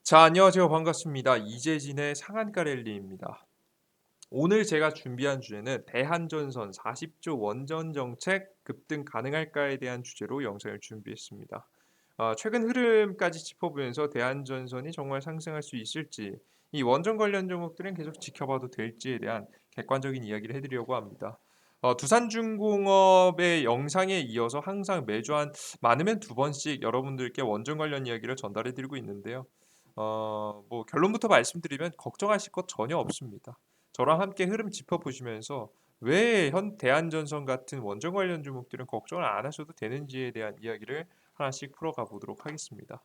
자, 안녕하세요. 반갑습니다. 이재진의 상한가 랠리입니다. 오늘 제가 준비한 주제는 대한전선 40조 원전 정책 급등 가능할까에 대한 주제로 영상을 준비했습니다. 최근 흐름까지 짚어보면서 대한전선이 정말 상승할 수 있을지, 이 원전 관련 종목들은 계속 지켜봐도 될지에 대한 객관적인 이야기를 해드리려고 합니다. 두산중공업의 영상에 이어서 항상 매주 한 많으면 두 번씩 여러분들께 원전 관련 이야기를 전달해드리고 있는데요. 뭐 결론부터 말씀드리면 걱정하실 것 전혀 없습니다. 저랑 함께 흐름 짚어보시면서 왜 현 대한전선 같은 원전 관련 종목들은 걱정을 안 하셔도 되는지에 대한 이야기를 하나씩 풀어가 보도록 하겠습니다.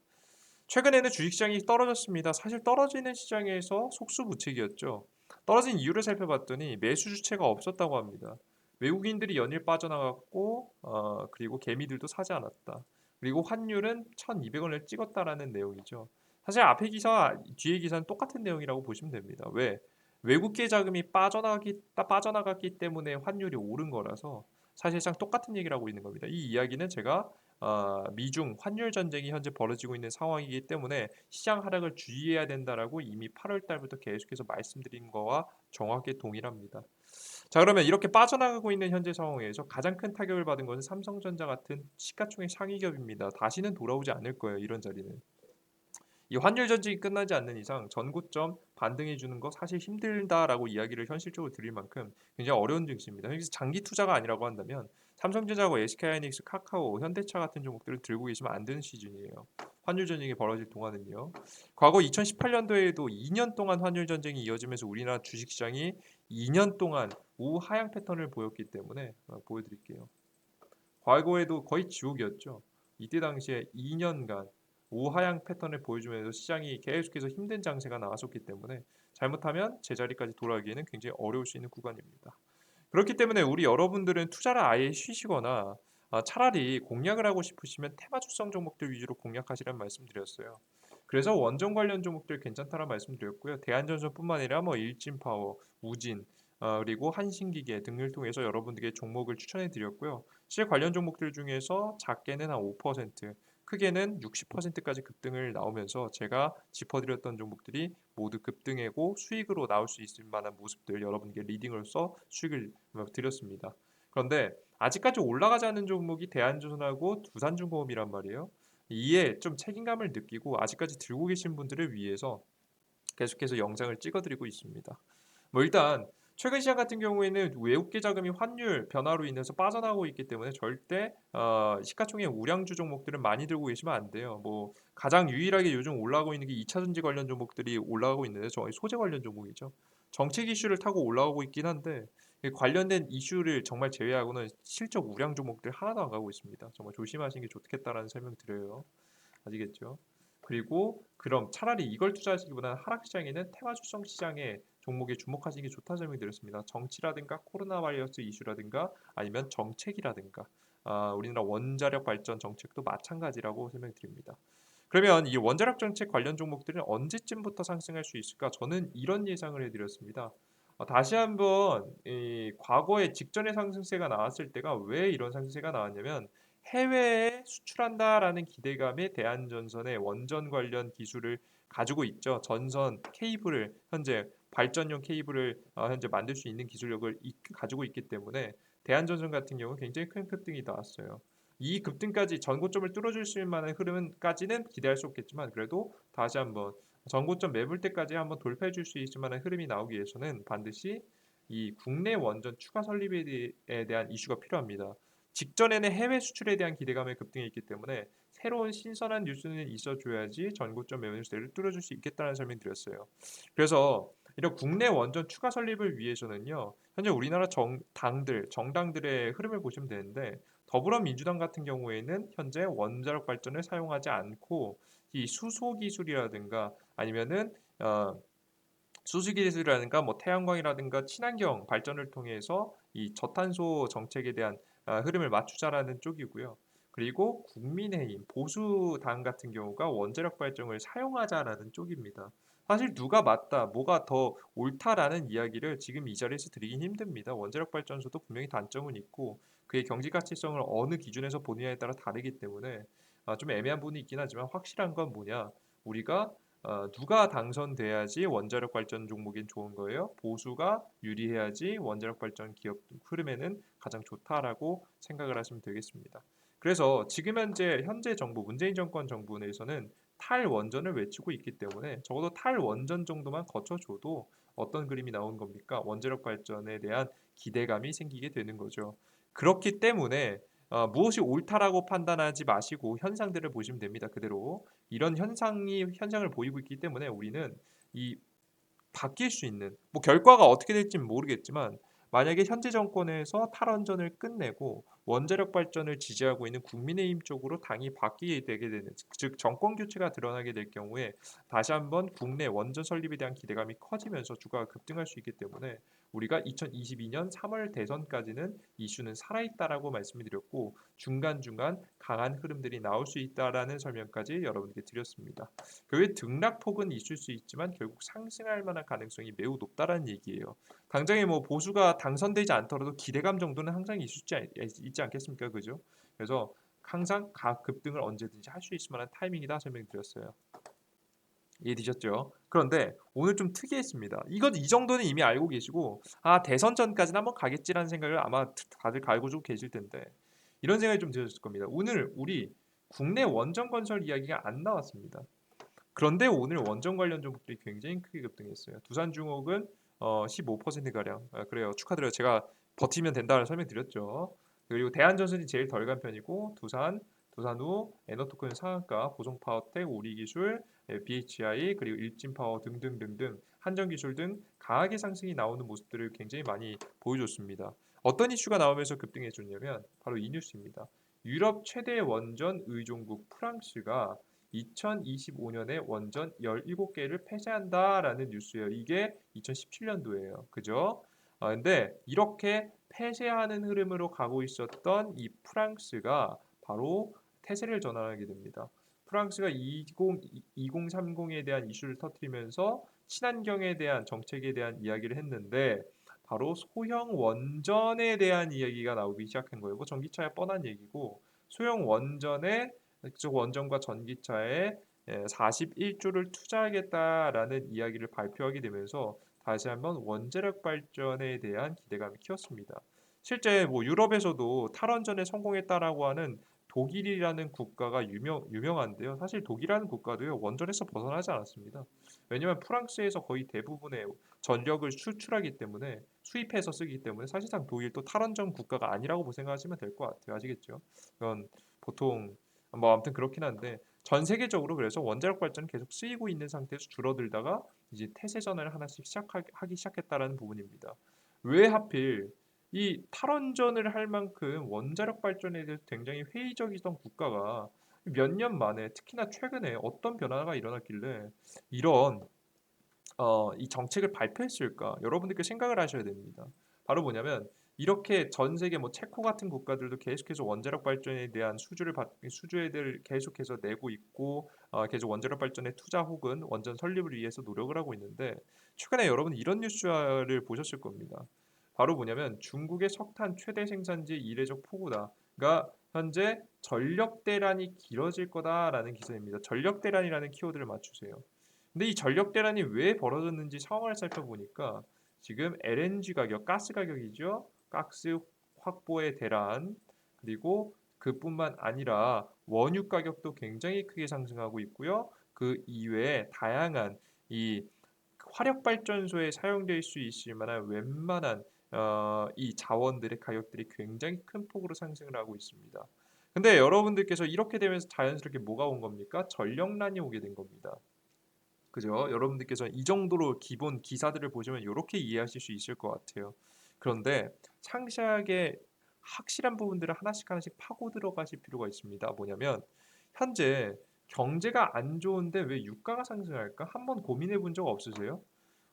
최근에는 주식시장이 떨어졌습니다. 사실 떨어지는 시장에서 속수무책이었죠. 떨어진 이유를 살펴봤더니 매수 주체가 없었다고 합니다. 외국인들이 연일 빠져나갔고 그리고 개미들도 사지 않았다. 그리고 환율은 1,200원을 찍었다라는 내용이죠. 사실 앞에 기사, 뒤에 기사는 똑같은 내용이라고 보시면 됩니다. 왜? 외국계 자금이 빠져나갔기 때문에 환율이 오른 거라서 사실상 똑같은 얘기를 하고 있는 겁니다. 이 이야기는 제가 미중 환율 전쟁이 현재 벌어지고 있는 상황이기 때문에 시장 하락을 주의해야 된다라고 이미 8월 달부터 계속해서 말씀드린 거와 정확히 동일합니다. 자, 그러면 이렇게 빠져나가고 있는 현재 상황에서 가장 큰 타격을 받은 것은 삼성전자 같은 시가총액 상위 기업입니다. 다시는 돌아오지 않을 거예요, 이런 자리는. 이 환율 전쟁이 끝나지 않는 이상 전고점 반등해 주는 거 사실 힘들다라고 이야기를 현실적으로 드릴 만큼 굉장히 어려운 증시입니다. 여기서 장기 투자가 아니라고 한다면 삼성전자하고 SK하이닉스, 카카오, 현대차 같은 종목들을 들고 계시면 안 되는 시즌이에요. 환율 전쟁이 벌어질 동안은요. 과거 2018년도에도 2년 동안 환율 전쟁이 이어지면서 우리나라 주식시장이 2년 동안 우하향 패턴을 보였기 때문에 보여드릴게요. 과거에도 거의 지옥이었죠. 이때 당시에 2년간 우하향 패턴을 보여주면서 시장이 계속해서 힘든 장세가 나왔었기 때문에 잘못하면 제자리까지 돌아가기에는 굉장히 어려울 수 있는 구간입니다. 그렇기 때문에 우리 여러분들은 투자를 아예 쉬시거나 차라리 공략을 하고 싶으시면 테마주성 종목들 위주로 공략하시라는 말씀드렸어요. 그래서 원전 관련 종목들 괜찮다는 말씀드렸고요. 대한전선뿐만 아니라 뭐 일진파워, 우진, 그리고 한신기계 등을 통해서 여러분들에게 종목을 추천해 드렸고요. 실 관련 종목들 중에서 작게는 한 5%, 크게는 60%까지 급등을 나오면서 제가 짚어드렸던 종목들이 모두 급등하고 수익으로 나올 수 있을 만한 모습들 여러분께 리딩으로서 수익을 드렸습니다. 그런데 아직까지 올라가지 않은 종목이 대한조선하고 두산중공업이란 말이에요. 이에 좀 책임감을 느끼고 아직까지 들고 계신 분들을 위해서 계속해서 영상을 찍어드리고 있습니다. 뭐 일단 최근 시장 같은 경우에는 외국계 자금이 환율 변화로 인해서 빠져나오고 있기 때문에 절대 시가총액 우량주 종목들은 많이 들고 계시면 안 돼요. 뭐 가장 유일하게 요즘 올라가고 있는 게 2차전지 관련 종목들이 올라가고 있는데 저희 소재 관련 종목이죠. 정책 이슈를 타고 올라가고 있긴 한데 관련된 이슈를 정말 제외하고는 실적 우량 종목들 하나도 안 가고 있습니다. 정말 조심하시는 게 좋겠다라는 설명 드려요. 아시겠죠? 그리고 그럼 차라리 이걸 투자하시기보다는 하락시장에는 테마주성 시장에 종목에 주목하시는 게 좋다 설명드렸습니다. 정치라든가 코로나 바이러스 이슈라든가 아니면 정책이라든가 우리나라 원자력 발전 정책도 마찬가지라고 설명드립니다. 그러면 이 원자력 정책 관련 종목들은 언제쯤부터 상승할 수 있을까? 저는 이런 예상을 해드렸습니다. 다시 한번 이 과거에 직전의 상승세가 나왔을 때가 왜 이런 상승세가 나왔냐면 해외에 수출한다라는 기대감에 대한전선의 원전 관련 기술을 가지고 있죠. 전선 케이블을 현재 발전용 케이블을 현재 만들 수 있는 기술력을 가지고 있기 때문에 대한전선 같은 경우는 굉장히 큰 급등이 나왔어요. 이 급등까지 전고점을 뚫어줄 수 있는 만한 흐름까지는 기대할 수 없겠지만 그래도 다시 한번 전고점 매물 때까지 한번 돌파해 줄 수 있을 만한 흐름이 나오기 위해서는 반드시 이 국내 원전 추가 설립에 대한 이슈가 필요합니다. 직전에는 해외 수출에 대한 기대감의 급등이 있기 때문에 새로운 신선한 뉴스는 있어줘야지 전고점 매물대를 뚫어줄 수 있겠다는 설명드렸어요. 그래서 이런 국내 원전 추가 설립을 위해서는요. 현재 우리나라 정당들의 흐름을 보시면 되는데 더불어민주당 같은 경우에는 현재 원자력 발전을 사용하지 않고 이 수소 기술이라든가 아니면은 수소 기술이라든가 뭐 태양광이라든가 친환경 발전을 통해서 이 저탄소 정책에 대한 흐름을 맞추자라는 쪽이고요. 그리고 국민의힘 보수당 같은 경우가 원자력 발전을 사용하자라는 쪽입니다. 사실 누가 맞다, 뭐가 더 옳다라는 이야기를 지금 이 자리에서 드리긴 힘듭니다. 원자력 발전소도 분명히 단점은 있고 그의 경제 가치성을 어느 기준에서 보느냐에 따라 다르기 때문에 좀 애매한 부분이 있긴 하지만 확실한 건 뭐냐? 우리가 누가 당선돼야지 원자력 발전 종목엔 좋은 거예요? 보수가 유리해야지 원자력 발전 기업 흐름에는 가장 좋다라고 생각을 하시면 되겠습니다. 그래서 지금 현재 정부 문재인 정권 정부 내에서는 탈원전을 외치고 있기 때문에 적어도 탈원전 정도만 거쳐줘도 어떤 그림이 나오는 겁니까? 원자력 발전에 대한 기대감이 생기게 되는 거죠. 그렇기 때문에 무엇이 옳다라고 판단하지 마시고 현상들을 보시면 됩니다. 그대로 이런 현상을 보이고 있기 때문에 우리는 이 바뀔 수 있는 뭐 결과가 어떻게 될지는 모르겠지만 만약에 현재 정권에서 탈원전을 끝내고 원자력 발전을 지지하고 있는 국민의힘 쪽으로 당이 바뀌게 되게 되는 즉 정권 교체가 드러나게 될 경우에 다시 한번 국내 원전 설립에 대한 기대감이 커지면서 주가가 급등할 수 있기 때문에 우리가 2022년 3월 대선까지는 이슈는 살아있다라고 말씀을 드렸고 중간중간 강한 흐름들이 나올 수 있다라는 설명까지 여러분께 드렸습니다. 결국에 등락폭은 있을 수 있지만 결국 상승할 만한 가능성이 매우 높다라는 얘기예요. 당장에 뭐 보수가 당선되지 않더라도 기대감 정도는 항상 있지 않겠습니까? 그죠? 그래서 항상 급등을 언제든지 할 수 있을 만한 타이밍이다 설명드렸어요. 이해되셨죠? 그런데 오늘 좀 특이했습니다. 이 정도는 이미 알고 계시고 대선 전까지는 한번 가겠지라는 생각을 아마 다들 가지고 계실 텐데 이런 생각이 좀 드셨을 겁니다. 오늘 우리 국내 원전 건설 이야기가 안 나왔습니다. 그런데 오늘 원전 관련 종목들이 굉장히 크게 급등했어요. 두산중옥은 15%가량. 그래요. 축하드려요. 제가 버티면 된다는 설명드렸죠. 그리고 대한전선이 제일 덜 간 편이고 두산후, 에너토큰 상한가, 보성파워텍, 우리기술, BHI 그리고 일진파워 등등등등 한전기술 등 강하게 상승이 나오는 모습들을 굉장히 많이 보여줬습니다. 어떤 이슈가 나오면서 급등해 줬냐면 바로 이 뉴스입니다. 유럽 최대 원전 의존국 프랑스가 2025년에 원전 17개를 폐쇄한다라는 뉴스예요. 이게 2017년도예요. 그죠? 근데 이렇게 폐쇄하는 흐름으로 가고 있었던 이 프랑스가 바로 태세를 전환하게 됩니다. 프랑스가 2030에 대한 이슈를 터뜨리면서 친환경에 대한 정책에 대한 이야기를 했는데 바로 소형 원전에 대한 이야기가 나오기 시작한 거예요. 뭐 전기차야 뻔한 얘기고 소형 원전에 즉 원전과 전기차에 41조를 투자하겠다라는 이야기를 발표하게 되면서 다시 한번 원자력 발전에 대한 기대감이 키웠습니다. 실제 뭐 유럽에서도 탈원전에 성공했다라고 하는 독일이라는 국가가 유명한데요. 사실 독일이라는 국가도요 원전에서 벗어나지 않았습니다. 왜냐하면 프랑스에서 거의 대부분의 전력을 수출하기 때문에 수입해서 쓰기 때문에 사실상 독일도 탈원전 국가가 아니라고 생각하시면 될 것 같아요. 아시겠죠? 그건 보통 뭐 아무튼 그렇긴 한데 전 세계적으로 그래서 원자력 발전은 계속 쓰이고 있는 상태에서 줄어들다가 이제 태세 전환을 하나씩 하기 시작했다라는 부분입니다. 왜 하필 이 탈원전을 할 만큼 원자력 발전에 대해서 굉장히 회의적이던 국가가 몇 년 만에 특히나 최근에 어떤 변화가 일어났길래 이런 이 정책을 발표했을까? 여러분들께 생각을 하셔야 됩니다. 바로 뭐냐면 이렇게 전 세계 뭐 체코 같은 국가들도 계속해서 원자력 발전에 대한 수주를 계속해서 내고 있고 계속 원자력 발전에 투자 혹은 원전 설립을 위해서 노력을 하고 있는데 최근에 여러분 이런 뉴스를 보셨을 겁니다. 바로 뭐냐면 중국의 석탄 최대 생산지 이례적 폭우다가 현재 전력 대란이 길어질 거다라는 기사입니다. 전력 대란이라는 키워드를 맞추세요. 근데 이 전력 대란이 왜 벌어졌는지 상황을 살펴보니까 지금 LNG 가격, 가스 가격이죠. 가스 확보의 대란 그리고 그뿐만 아니라 원유 가격도 굉장히 크게 상승하고 있고요. 그 이외에 다양한 이 화력 발전소에 사용될 수 있을 만한 웬만한 이 자원들의 가격들이 굉장히 큰 폭으로 상승을 하고 있습니다. 근데 여러분들께서 이렇게 되면서 자연스럽게 뭐가 온 겁니까? 전력난이 오게 된 겁니다. 그죠? 여러분들께서 이 정도로 기본 기사들을 보시면 이렇게 이해하실 수 있을 것 같아요. 그런데 상세하게 확실한 부분들을 하나씩 하나씩 파고 들어가실 필요가 있습니다. 뭐냐면 현재 경제가 안 좋은데 왜 유가가 상승할까? 한번 고민해 본 적 없으세요?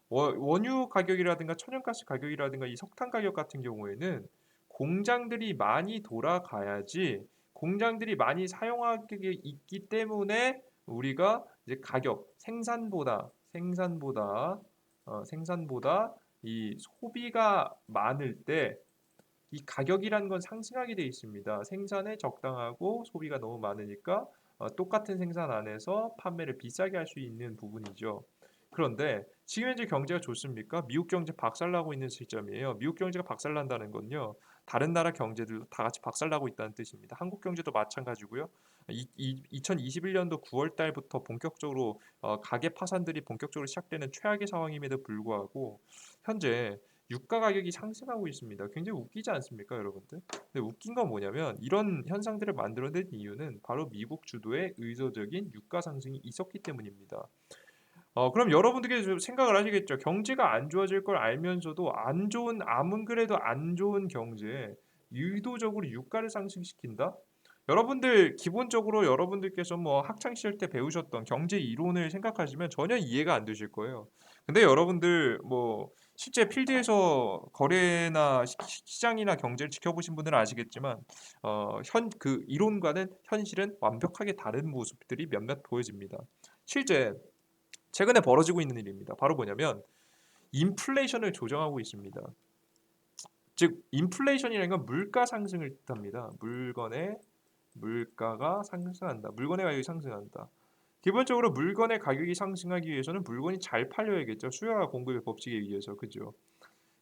원유 가격이라든가 천연가스 가격이라든가 이 석탄 가격 같은 경우에는 공장들이 많이 돌아가야지 공장들이 많이 사용하게 있기 때문에 우리가 이제 가격 생산보다 이 소비가 많을 때 이 가격이라는 건 상승하게 돼 있습니다. 생산에 적당하고 소비가 너무 많으니까 똑같은 생산 안에서 판매를 비싸게 할 수 있는 부분이죠. 그런데 지금 현재 경제가 좋습니까? 미국 경제 박살나고 있는 시점이에요. 미국 경제가 박살난다는 건요. 다른 나라 경제들도 다 같이 박살나고 있다는 뜻입니다. 한국 경제도 마찬가지고요. 2021년도 9월 달부터 본격적으로 가계 파산들이 본격적으로 시작되는 최악의 상황임에도 불구하고 현재 유가 가격이 상승하고 있습니다. 굉장히 웃기지 않습니까, 여러분들? 근데 웃긴 건 뭐냐면 이런 현상들을 만들어낸 이유는 바로 미국 주도의 의도적인 유가 상승이 있었기 때문입니다. 그럼 여러분들께 좀 생각을 하시겠죠. 경제가 안 좋아질 걸 알면서도 안 좋은, 아무리 그래도 안 좋은 경제에 의도적으로 유가를 상승시킨다? 여러분들 기본적으로 여러분들께서 뭐 학창 시절 때 배우셨던 경제 이론을 생각하시면 전혀 이해가 안 되실 거예요. 근데 여러분들 뭐 실제 필드에서 거래나 시장이나 경제를 지켜보신 분들은 아시겠지만 현 그 이론과는 현실은 완벽하게 다른 모습들이 몇몇 보여집니다. 실제 최근에 벌어지고 있는 일입니다. 바로 뭐냐면 인플레이션을 조정하고 있습니다. 즉 인플레이션이라는 건 물가 상승을 뜻합니다. 물건의 물가가 상승한다. 물건의 가격이 상승한다. 기본적으로 물건의 가격이 상승하기 위해서는 물건이 잘 팔려야겠죠. 수요와 공급의 법칙에 의해서. 그죠?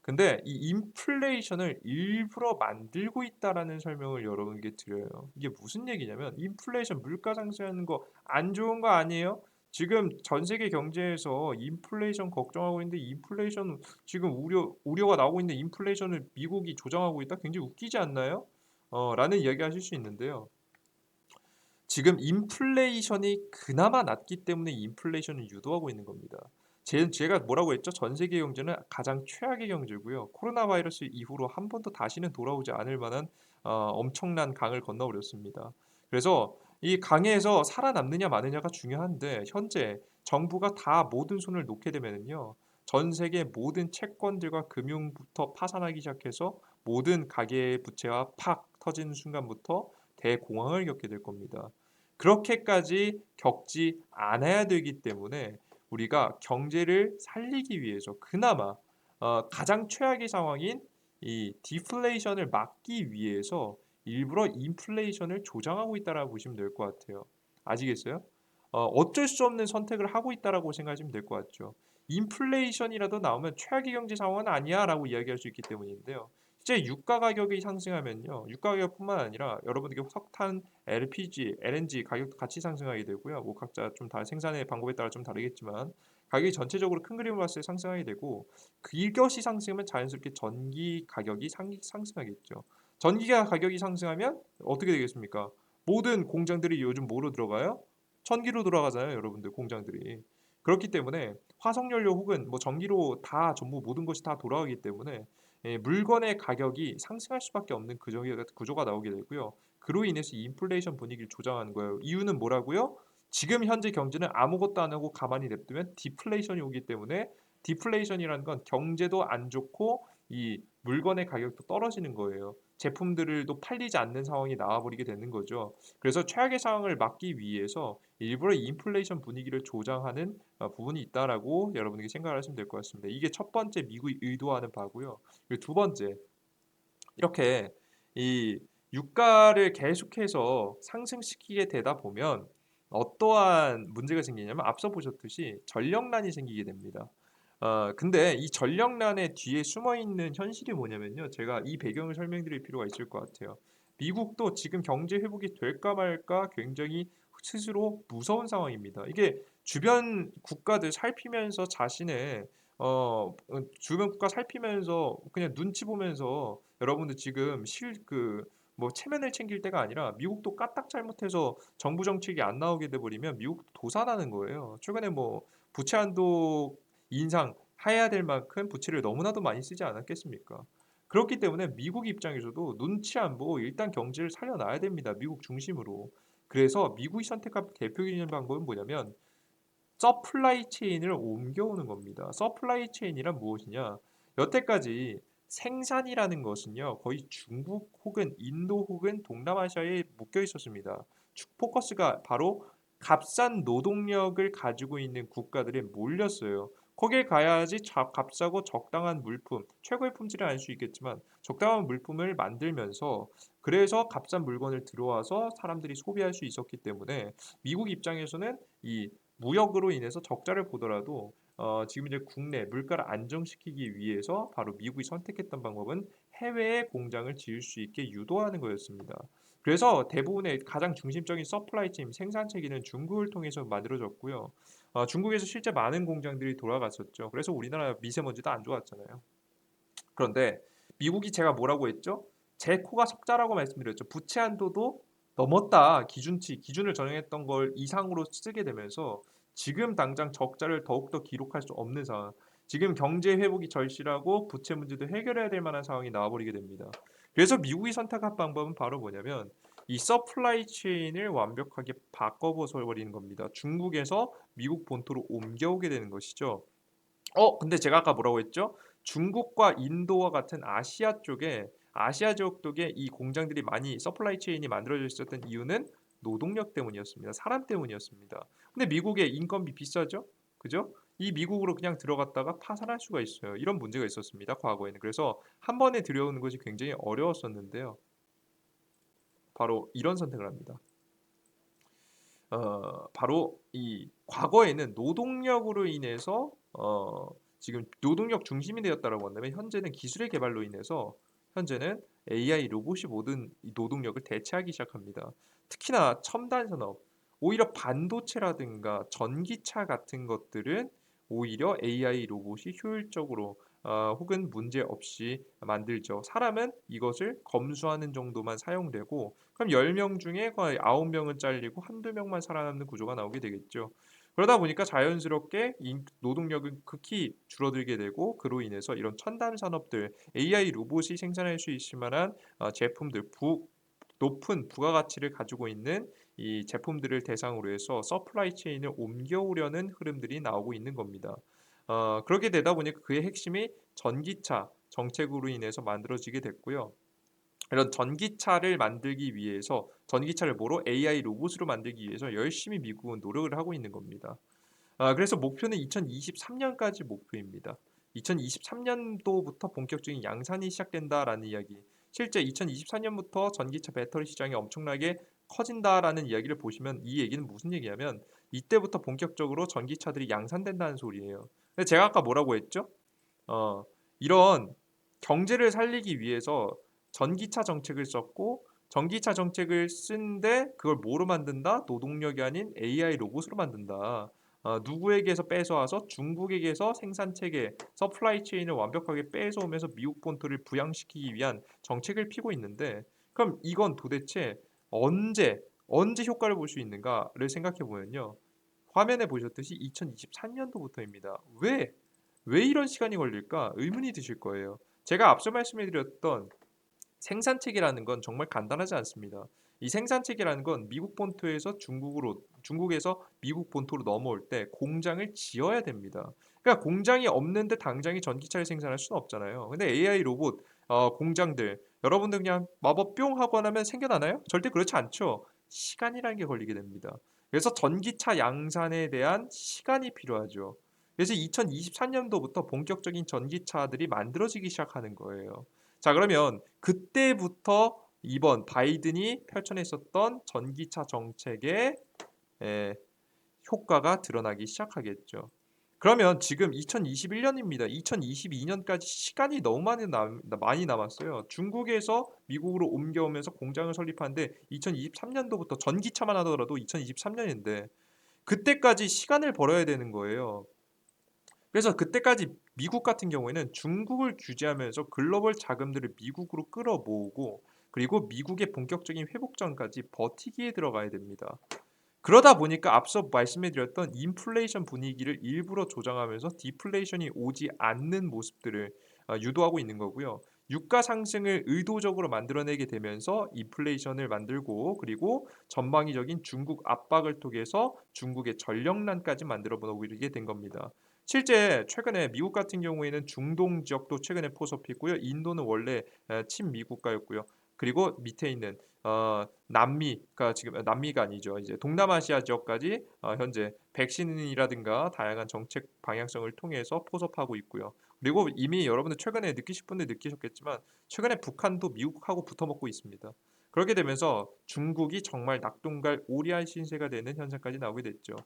근데 이 인플레이션을 일부러 만들고 있다라는 설명을 여러분께 드려요. 이게 무슨 얘기냐면 인플레이션 물가 상승하는 거 안 좋은 거 아니에요? 지금 전 세계 경제에서 인플레이션 걱정하고 있는데 인플레이션 지금 우려가 나오고 있는 인플레이션을 미국이 조정하고 있다? 굉장히 웃기지 않나요? 라는 이야기 하실 수 있는데요. 지금 인플레이션이 그나마 낮기 때문에 인플레이션을 유도하고 있는 겁니다. 제가 뭐라고 했죠? 전 세계 경제는 가장 최악의 경제고요. 코로나 바이러스 이후로 한 번도 다시는 돌아오지 않을 만한 엄청난 강을 건너버렸습니다. 그래서 이 강에서 살아남느냐 마느냐가 중요한데 현재 정부가 다 모든 손을 놓게 되면은요. 전 세계 모든 채권들과 금융부터 파산하기 시작해서 모든 가계 부채가 팍 터지는 순간부터 대공황을 겪게 될 겁니다. 그렇게까지 겪지 않아야 되기 때문에 우리가 경제를 살리기 위해서 그나마 가장 최악의 상황인 이 디플레이션을 막기 위해서 일부러 인플레이션을 조장하고 있다라고 보시면 될 것 같아요. 아시겠어요? 어쩔 수 없는 선택을 하고 있다라고 생각하시면 될 것 같죠. 인플레이션이라도 나오면 최악의 경제 상황은 아니야라고 이야기할 수 있기 때문인데요. 실제 유가 가격이 상승하면요. 유가 가격뿐만 아니라 여러분들께 석탄, LPG, LNG 가격도 같이 상승하게 되고요. 뭐 각자 좀 다 생산의 방법에 따라 좀 다르겠지만 가격이 전체적으로 큰 그림으로 봤을 때 상승하게 되고 이것이 상승하면 자연스럽게 전기 가격이 상승하겠죠. 전기가 가격이 상승하면 어떻게 되겠습니까? 모든 공장들이 요즘 뭐로 들어가요? 전기로 돌아가잖아요, 여러분들 공장들이. 그렇기 때문에 화석연료 혹은 뭐 전기로 다 전부 모든 것이 다 돌아가기 때문에 물건의 가격이 상승할 수밖에 없는 구조가 나오게 되고요. 그로 인해서 인플레이션 분위기를 조장하는 거예요. 이유는 뭐라고요? 지금 현재 경제는 아무것도 안 하고 가만히 냅두면 디플레이션이 오기 때문에 디플레이션이라는 건 경제도 안 좋고 이 물건의 가격도 떨어지는 거예요. 제품들도 팔리지 않는 상황이 나와버리게 되는 거죠. 그래서 최악의 상황을 막기 위해서 일부러 인플레이션 분위기를 조장하는 부분이 있다라고 여러분에게 생각을 하시면 될 것 같습니다. 이게 첫 번째 미국이 의도하는 바고요. 그리고 두 번째, 이렇게 이 유가를 계속해서 상승시키게 되다 보면 어떠한 문제가 생기냐면 앞서 보셨듯이 전력난이 생기게 됩니다. 근데 이 전력난의 뒤에 숨어 있는 현실이 뭐냐면요. 제가 이 배경을 설명드릴 필요가 있을 것 같아요. 미국도 지금 경제 회복이 될까 말까 굉장히 스스로 무서운 상황입니다. 이게 주변 국가들 살피면서 자신의 주변 국가 살피면서 그냥 눈치 보면서 여러분들 지금 뭐 체면을 챙길 때가 아니라 미국도 까딱 잘못해서 정부 정책이 안 나오게 돼 버리면 미국도 도산하는 거예요. 최근에 뭐 부채 한도 인상 해야 될 만큼 부채를 너무나도 많이 쓰지 않았겠습니까? 그렇기 때문에 미국 입장에서도 눈치 안 보고 일단 경제를 살려놔야 됩니다. 미국 중심으로. 그래서 미국이 선택한 대표적인 방법은 뭐냐면 서플라이 체인을 옮겨오는 겁니다. 서플라이 체인이란 무엇이냐? 여태까지 생산이라는 것은요, 거의 중국 혹은 인도 혹은 동남아시아에 묶여 있었습니다. 포커스가 바로 값싼 노동력을 가지고 있는 국가들에 몰렸어요. 거기에 가야지 값싸고 적당한 물품, 최고의 품질은 아닐 수 있겠지만 적당한 물품을 만들면서 그래서 값싼 물건을 들어와서 사람들이 소비할 수 있었기 때문에 미국 입장에서는 이 무역으로 인해서 적자를 보더라도 지금 이제 국내 물가를 안정시키기 위해서 바로 미국이 선택했던 방법은 해외에 공장을 지을 수 있게 유도하는 거였습니다. 그래서 대부분의 가장 중심적인 서플라이 체인 생산 체계는 중국을 통해서 만들어졌고요. 중국에서 실제 많은 공장들이 돌아갔었죠. 그래서 우리나라 미세먼지도 안 좋았잖아요. 그런데 미국이 제가 뭐라고 했죠? 제 코가 석자라고 말씀드렸죠. 부채 한도도 넘었다. 기준을 정했던 걸 이상으로 쓰게 되면서 지금 당장 적자를 더욱더 기록할 수 없는 상황. 지금 경제 회복이 절실하고 부채 문제도 해결해야 될 만한 상황이 나와버리게 됩니다. 그래서 미국이 선택한 방법은 바로 뭐냐면 이 서플라이 체인을 완벽하게 바꿔버려 버리는 겁니다. 중국에서 미국 본토로 옮겨오게 되는 것이죠. 근데 제가 아까 뭐라고 했죠? 중국과 인도와 같은 아시아 지역 쪽에 이 공장들이 많이 서플라이 체인이 만들어져 있었던 이유는 노동력 때문이었습니다. 사람 때문이었습니다. 근데 미국의 인건비 비싸죠? 그죠? 이 미국으로 그냥 들어갔다가 파산할 수가 있어요. 이런 문제가 있었습니다. 과거에는. 그래서 한 번에 들여오는 것이 굉장히 어려웠었는데요. 바로 이런 선택을 합니다. 바로 이 과거에는 노동력으로 인해서 지금 노동력 중심이 되었다라고 한다면 현재는 기술의 개발로 인해서 현재는 AI 로봇이 모든 이 노동력을 대체하기 시작합니다. 특히나 첨단 산업, 오히려 반도체라든가 전기차 같은 것들은 오히려 AI 로봇이 효율적으로 혹은 문제 없이 만들죠. 사람은 이것을 검수하는 정도만 사용되고 그럼 10명 중에 거의 9명은 잘리고 한두 명만 살아남는 구조가 나오게 되겠죠. 그러다 보니까 자연스럽게 노동력은 극히 줄어들게 되고 그로 인해서 이런 첨단 산업들 AI 로봇이 생산할 수 있을 만한 제품들 높은 부가가치를 가지고 있는 이 제품들을 대상으로 해서 서플라이 체인을 옮겨오려는 흐름들이 나오고 있는 겁니다. 그렇게 되다 보니까 그의 핵심이 전기차 정책으로 인해서 만들어지게 됐고요. 이런 전기차를 만들기 위해서 전기차를 뭐로 AI 로봇으로 만들기 위해서 열심히 미국은 노력을 하고 있는 겁니다. 그래서 목표는 2023년까지 목표입니다. 2023년도부터 본격적인 양산이 시작된다라는 이야기. 실제 2024년부터 전기차 배터리 시장이 엄청나게 커진다라는 이야기를 보시면 이 얘기는 무슨 얘기냐면 이때부터 본격적으로 전기차들이 양산된다는 소리예요. 근데 제가 아까 뭐라고 했죠? 어, 이런 경제를 살리기 위해서 전기차 정책을 썼고 전기차 정책을 쓴데 그걸 뭐로 만든다? 노동력이 아닌 AI 로봇으로 만든다. 누구에게서 뺏어와서 중국에게서 생산 체계, 서플라이 체인을 완벽하게 뺏어오면서 미국 본토를 부양시키기 위한 정책을 피고 있는데 그럼 이건 도대체 언제 효과를 볼 수 있는가를 생각해 보면요. 화면에 보셨듯이 2023년도부터입니다. 왜 이런 시간이 걸릴까 의문이 드실 거예요. 제가 앞서 말씀해드렸던 생산체계라는 건 정말 간단하지 않습니다. 이 생산체계라는 건 미국 본토에서 중국에서 미국 본토로 넘어올 때 공장을 지어야 됩니다. 그러니까 공장이 없는데 당장에 전기차를 생산할 수는 없잖아요. 근데 AI 로봇 공장들 여러분들 그냥 마법 뿅 하고 나면 생겨나나요? 절대 그렇지 않죠. 시간이라는 게 걸리게 됩니다. 그래서 전기차 양산에 대한 시간이 필요하죠. 그래서 2023년도부터 본격적인 전기차들이 만들어지기 시작하는 거예요. 자, 그러면 그때부터 이번 바이든이 펼쳐냈었던 전기차 정책의 에, 효과가 드러나기 시작하겠죠. 그러면 지금 2021년입니다. 2022년까지 시간이 너무 많이 남았어요. 중국에서 미국으로 옮겨오면서 공장을 설립하는데 2023년도부터 전기차만 하더라도 2023년인데 그때까지 시간을 벌어야 되는 거예요. 그래서 그때까지 미국 같은 경우에는 중국을 규제하면서 글로벌 자금들을 미국으로 끌어모으고 그리고 미국의 본격적인 회복전까지 버티기에 들어가야 됩니다. 그러다 보니까 앞서 말씀해드렸던 인플레이션 분위기를 일부러 조장하면서 디플레이션이 오지 않는 모습들을 유도하고 있는 거고요. 유가 상승을 의도적으로 만들어내게 되면서 인플레이션을 만들고 그리고 전방위적인 중국 압박을 통해서 중국의 전력난까지 만들어 버리게 된 겁니다. 실제 최근에 미국 같은 경우에는 중동 지역도 최근에 포섭했고요. 인도는 원래 친미 국가였고요. 그리고 밑에 있는 남미, 그러니까 지금 남미가 아니죠. 이제 동남아시아 지역까지 현재 백신이라든가 다양한 정책 방향성을 통해서 포섭하고 있고요. 그리고 이미 여러분들 최근에 느끼실 분들 느끼셨겠지만 최근에 북한도 미국하고 붙어먹고 있습니다. 그렇게 되면서 중국이 정말 낙동갈 오리알 신세가 되는 현상까지 나오게 됐죠.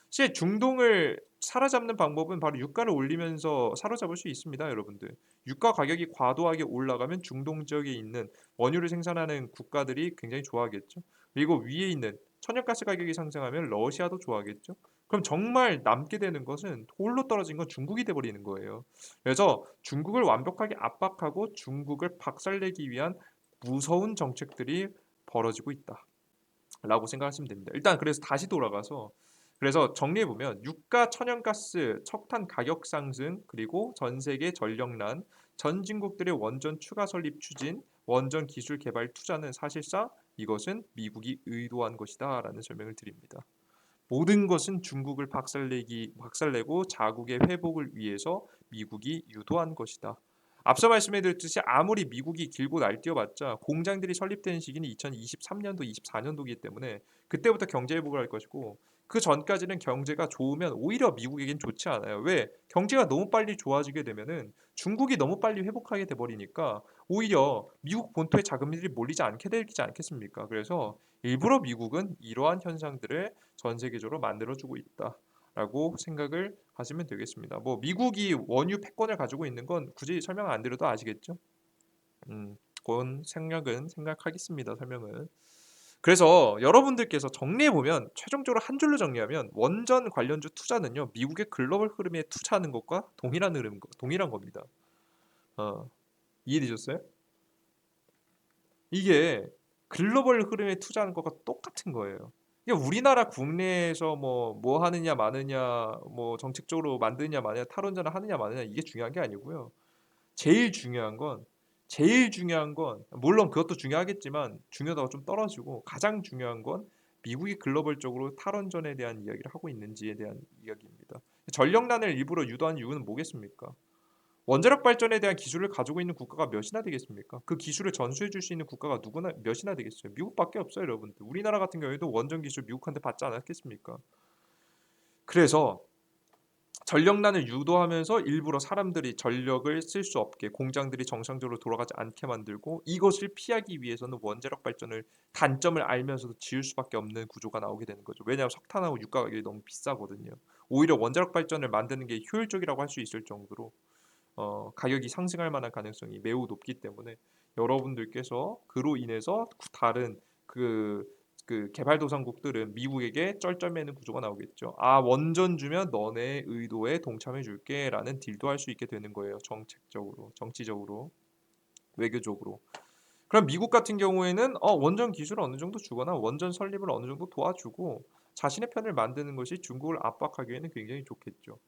사실 중동을 사로잡는 방법은 바로 유가를 올리면서 사로잡을 수 있습니다, 여러분들. 유가 가격이 과도하게 올라가면 중동 지역에 있는 원유를 생산하는 국가들이 굉장히 좋아하겠죠. 그리고 위에 있는 천연가스 가격이 상승하면 러시아도 좋아하겠죠. 그럼 정말 남게 되는 것은 홀로 떨어진 건 중국이 돼버리는 거예요. 그래서 중국을 완벽하게 압박하고 중국을 박살내기 위한 무서운 정책들이 벌어지고 있다라고 생각하시면 됩니다. 일단 그래서 다시 돌아가서 그래서 정리해 보면 유가, 천연가스, 석탄 가격 상승, 그리고 전 세계 전력난, 전진국들의 원전 추가 설립 추진, 원전 기술 개발 투자는 사실상 이것은 미국이 의도한 것이다라는 설명을 드립니다. 모든 것은 중국을 박살내고 자국의 회복을 위해서 미국이 유도한 것이다. 앞서 말씀해드렸듯이 아무리 미국이 길고 날뛰어봤자 공장들이 설립된 시기는 2023년도, 24년도이기 때문에 그때부터 경제 회복을 할 것이고 그 전까지는 경제가 좋으면 오히려 미국에겐 좋지 않아요. 왜? 경제가 너무 빨리 좋아지게 되면은 중국이 너무 빨리 회복하게 돼버리니까 오히려 미국 본토에 자금들이 몰리지 않게 되지 않겠습니까? 그래서 일부러 미국은 이러한 현상들을 전 세계적으로 만들어주고 있다라고 생각을 하시면 되겠습니다. 뭐 미국이 원유 패권을 가지고 있는 건 굳이 설명 안 드려도 아시겠죠? 그건 생략은 생각하겠습니다. 설명은. 그래서 여러분들께서 정리해 보면 최종적으로 한 줄로 정리하면 원전 관련주 투자는요 미국의 글로벌 흐름에 투자하는 것과 동일한 겁니다. 어, 이해되셨어요? 이게 글로벌 흐름에 투자하는 것과 똑같은 거예요. 이게 우리나라 국내에서 뭐 하느냐 마느냐 뭐 정책적으로 만드냐 마느냐 탈원전을 하느냐 마느냐 이게 중요한 게 아니고요. 제일 중요한 건 물론 그것도 중요하겠지만 중요도가 좀 떨어지고 가장 중요한 건 미국이 글로벌적으로 탈원전에 대한 이야기를 하고 있는지에 대한 이야기입니다. 전력난을 일부러 유도한 이유는 뭐겠습니까? 원자력 발전에 대한 기술을 가지고 있는 국가가 몇이나 되겠습니까? 그 기술을 전수해 줄 수 있는 국가가 누구나 몇이나 되겠어요? 미국밖에 없어요, 여러분들. 우리나라 같은 경우에도 원전 기술 미국한테 받지 않았겠습니까? 그래서 전력난을 유도하면서 일부러 사람들이 전력을 쓸 수 없게 공장들이 정상적으로 돌아가지 않게 만들고 이것을 피하기 위해서는 원자력 발전을 단점을 알면서도 지을 수밖에 없는 구조가 나오게 되는 거죠. 왜냐하면 석탄하고 유가 가격이 너무 비싸거든요. 오히려 원자력 발전을 만드는 게 효율적이라고 할 수 있을 정도로 가격이 상승할 만한 가능성이 매우 높기 때문에 여러분들께서 그로 인해서 다른 그 개발도상국들은 미국에게 쩔쩔매는 구조가 나오겠죠. 아, 원전 주면 너네 의도에 동참해 줄게라는 딜도 할 수 있게 되는 거예요. 정책적으로, 정치적으로, 외교적으로. 그럼 미국 같은 경우에는 원전 기술을 어느 정도 주거나 원전 설립을 어느 정도 도와주고 자신의 편을 만드는 것이 중국을 압박하기에는 굉장히 좋겠죠.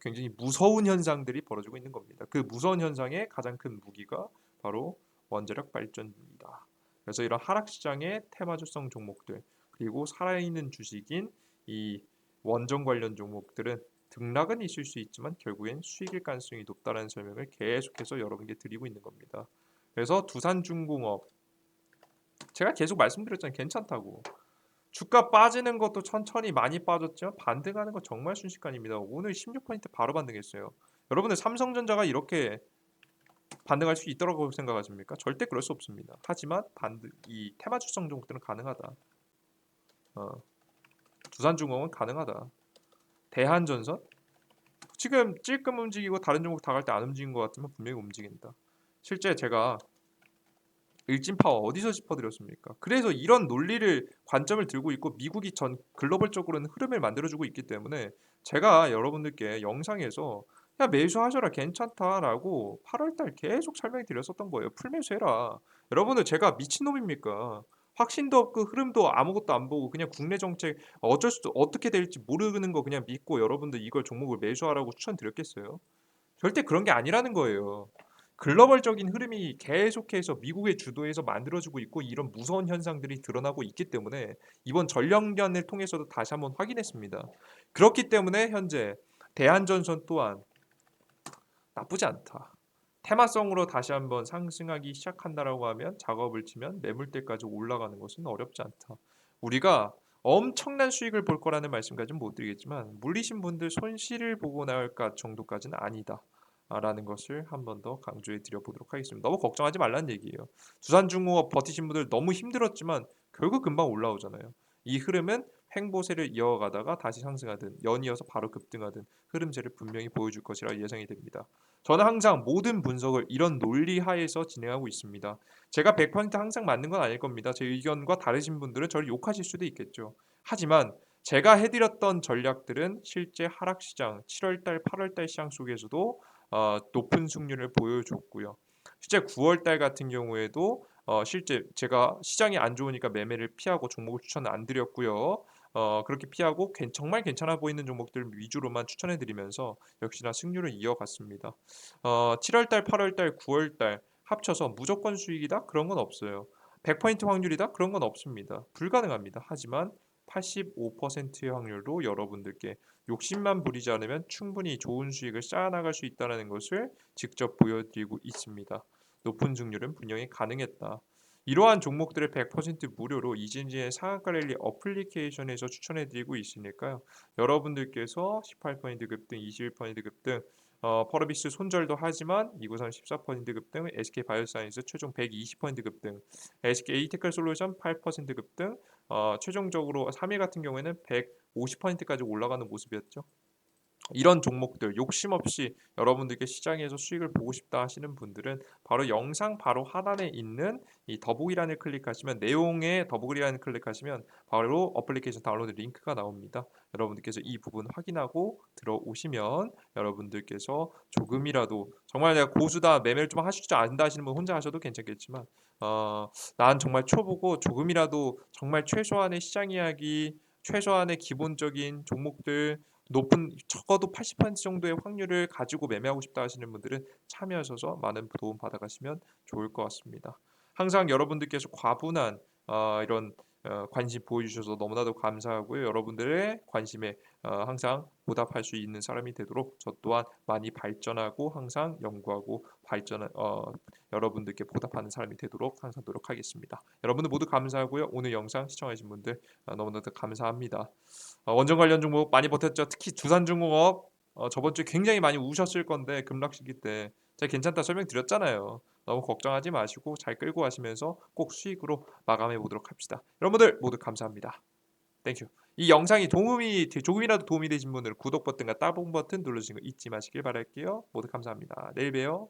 굉장히 무서운 현상들이 벌어지고 있는 겁니다. 그 무서운 현상의 가장 큰 무기가 바로 원자력 발전입니다. 그래서 이런 하락 시장의 테마주성 종목들 그리고 살아있는 주식인 이 원전 관련 종목들은 등락은 있을 수 있지만 결국엔 수익일 가능성이 높다는 설명을 계속해서 여러분께 드리고 있는 겁니다. 그래서 두산중공업 제가 계속 말씀드렸잖아요. 괜찮다고. 주가 빠지는 것도 천천히 많이 빠졌죠. 반등하는 거 정말 순식간입니다. 오늘 16% 바로 반등했어요. 여러분들 삼성전자가 이렇게 반등할 수 있더라고 생각하십니까? 절대 그럴 수 없습니다. 하지만 이 테마주성 종목들은 가능하다. 어, 두산중공은 가능하다. 대한전선 지금 찔끔 움직이고 다른 종목 다 갈 때 안 움직인 것 같지만 분명히 움직인다. 실제 제가 일진파워 어디서 짚어드렸습니까? 그래서 이런 논리를 관점을 들고 있고 미국이 전 글로벌적으로는 흐름을 만들어주고 있기 때문에 제가 여러분들께 영상에서 야 매수하셔라 괜찮다라고 8월달 계속 설명해 드렸었던 거예요. 풀매수해라. 여러분들 제가 미친놈입니까? 확신도 없고 흐름도 아무것도 안 보고 그냥 국내 정책 어떻게 될지 모르는 거 그냥 믿고 여러분들 이걸 종목을 매수하라고 추천드렸겠어요? 절대 그런 게 아니라는 거예요. 글로벌적인 흐름이 계속해서 미국의 주도에서 만들어지고 있고 이런 무서운 현상들이 드러나고 있기 때문에 이번 전령련을 통해서도 다시 한번 확인했습니다. 그렇기 때문에 현재 대한전선 또한 나쁘지 않다. 테마성으로 다시 한번 상승하기 시작한다라고 하면 작업을 치면 매물대까지 올라가는 것은 어렵지 않다. 우리가 엄청난 수익을 볼 거라는 말씀까지는 못 드리겠지만 물리신 분들 손실을 보고 나올까 정도까지는 아니다. 라는 것을 한 번 더 강조해 드려 보도록 하겠습니다. 너무 걱정하지 말라는 얘기예요. 두산중공업 버티신 분들 너무 힘들었지만 결국 금방 올라오잖아요. 이 흐름은 횡보세를 이어가다가 다시 상승하든 연이어서 바로 급등하든 흐름세를 분명히 보여줄 것이라 예상이 됩니다. 저는 항상 모든 분석을 이런 논리 하에서 진행하고 있습니다. 제가 100% 항상 맞는 건 아닐 겁니다. 제 의견과 다르신 분들은 저를 욕하실 수도 있겠죠. 하지만 제가 해드렸던 전략들은 실제 하락시장 7월달, 8월달 시장 속에서도 높은 승률을 보여줬고요. 실제 9월달 같은 경우에도 실제 제가 시장이 안 좋으니까 매매를 피하고 종목을 추천을 안 드렸고요. 그렇게 피하고 정말 괜찮아 보이는 종목들 위주로만 추천해 드리면서 역시나 승률을 이어갔습니다. 7월달, 8월달, 9월달 합쳐서 무조건 수익이다? 그런 건 없어요. 100% 확률이다? 그런 건 없습니다. 불가능합니다. 하지만 85%의 확률로 여러분들께 욕심만 부리지 않으면 충분히 좋은 수익을 쌓아나갈 수 있다는 것을 직접 보여드리고 있습니다. 높은 승률은 분명히 가능했다. 이러한 종목들을 100% 무료로 이진지의 상한가 랠리 어플리케이션에서 추천해드리고 있으니까요. 여러분들께서 18% 급등, 21% 급등, 퍼러비스 손절도 하지만 이구선 14% 급등, SK바이오사이언스 최종 120% 급등, SK 에이테클 솔루션 8% 급등, 최종적으로 3일 같은 경우에는 150%까지 올라가는 모습이었죠. 이런 종목들 욕심 없이 여러분들께 시장에서 수익을 보고 싶다 하시는 분들은 바로 영상 바로 하단에 있는 이 더보기란을 클릭하시면 내용에 더보기란을 클릭하시면 바로 어플리케이션 다운로드 링크가 나옵니다. 여러분들께서 이 부분 확인하고 들어오시면 여러분들께서 조금이라도 정말 내가 고수다 매매를 좀 하실 줄 안다 하시는 분 혼자 하셔도 괜찮겠지만 난 정말 초보고 조금이라도 정말 최소한의 시장 이야기 최소한의 기본적인 종목들 높은 적어도 80% 정도의 확률을 가지고 매매하고 싶다 하시는 분들은 참여하셔서 많은 도움 받아가시면 좋을 것 같습니다. 항상 여러분들께서 과분한 이런 관심 보여주셔서 너무나도 감사하고요. 여러분들의 관심에 항상 보답할 수 있는 사람이 되도록 저 또한 많이 발전하고 항상 연구하고 여러분들께 보답하는 사람이 되도록 항상 노력하겠습니다. 여러분들 모두 감사하고요. 오늘 영상 시청하신 분들 너무나도 감사합니다. 원전 관련 종목 많이 버텼죠. 특히 두산중공업 저번 주에 굉장히 많이 우셨을 건데 급락시기 때 제가 괜찮다 설명드렸잖아요. 너무 걱정하지 마시고 잘 끌고 가시면서 꼭 수익으로 마감해 보도록 합시다. 여러분들 모두 감사합니다. 땡큐. 이 영상이 조금이라도 도움이 되신 분들은 구독 버튼과 따봉 버튼 눌러주시는 거 잊지 마시길 바랄게요. 모두 감사합니다. 내일 봬요.